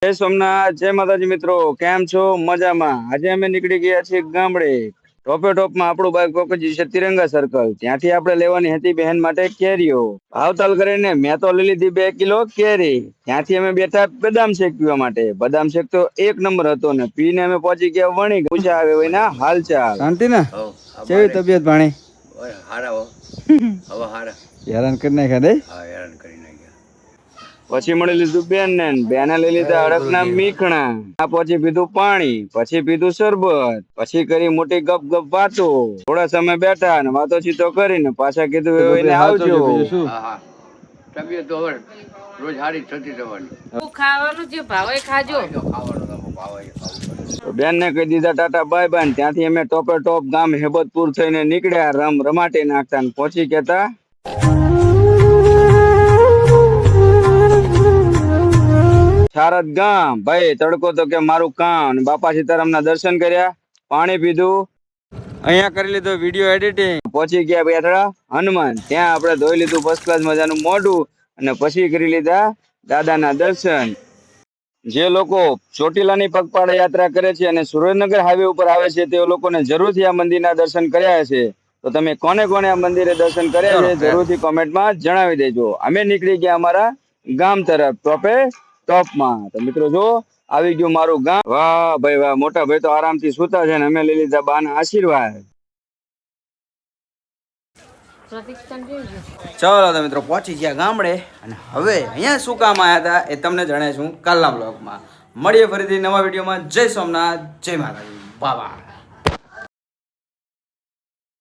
જય સોમનાથ, જય માતાજી મિત્રો, કેમ છો? મજામાં? આજે અમે નીકળી ગયા છીએ ગામડે. ટોપમાં આપણું બાઈક રોકી છે તિરંગા સર્કલ. ત્યાંથી આપણે લેવાની હતી બહેન માટે કેરીઓ. ભાવતાલ કરીને મેં તો લઈ લીધી 2 કિલો કેરી. ત્યાંથી અમે બેઠા બદામ શેક પીવા માટે. બદામ શેક તો એક નંબર હતો ને પીને અમે પહોંચી ગયા વણી. પૂછા આવે એના હાલચાલ. શાંતિ ને? કેવી તબિયત પાણી? હારા હવે હારા હેરાન કરી નાખ્યા દે. હા હેરાન કરી નાખ્યા. પછી મળી લીધું બેન ને બેને લઈ લીધા અડકના મીખણા. પછી પીધું પાણી, પછી પીધું શરબત, પછી કરી મોટી ગપ ગપ વાતો. થોડા સમય બેઠા અને વાતો ચીતો કરીને પાછા કીધું આવજો. તબિયત તો હવે રોજ સારી થતી જવાની. ખાવાનું જે ભાવે ખાજો. બેન ને કહી દીધા ટાટા બાય બાય. ત્યાંથી અમે ટોપ ગામ હેબતપુર થઈને નીકળ્યા. રમાટી નાખતા પહોંચી કેતા શારદ ગામ. ભાઈ તડકો તો કે મારું કામ. બાપા સીતારામ ના દર્શન કર્યા, પાણી પીધું, અહીંયા કરી લીધો વિડીયો એડિટિંગ. પહોંચી ગયા બેઠા હનુમાન. ત્યાં આપણે ધોઈ લીધું ફર્સ્ટ ક્લાસ મજાનું મોઢું અને પછી કરી લીધા દાદાના દર્શન. જે લોકો ચોટીલાની પગપાળા યાત્રા કરે છે અને સુરેન્દ્રનગર હાઈવે ઉપર આવે છે તે લોકોને જરૂરથી આ મંદિરના દર્શન કર્યા છે. તો તમે કોને કોને આ મંદિરે દર્શન કર્યા છે જરૂરથી કોમેન્ટમાં જણાવી દેજો. અમે નીકળી ગયા અમારા ગામ તરફ ટોપમાં. તો મિત્રો જો આવી ગયું મારું ગામ. વાહ ભાઈ વાહ, મોટા ભાઈ તો આરામથી સુતા છે ને અમે લઈ લીધા બાના આશીર્વાદ. ચાલો તો મિત્રો પહોંચી ગયા ગામડે અને હવે અહીંયા શું કામ આવ્યા હતા એ તમને જણાવીશું કાલના બ્લોગમાં. મળીએ ફરીથી નવા વિડીયોમાં. જય સોમનાથ, જય માતાજી, બાબા.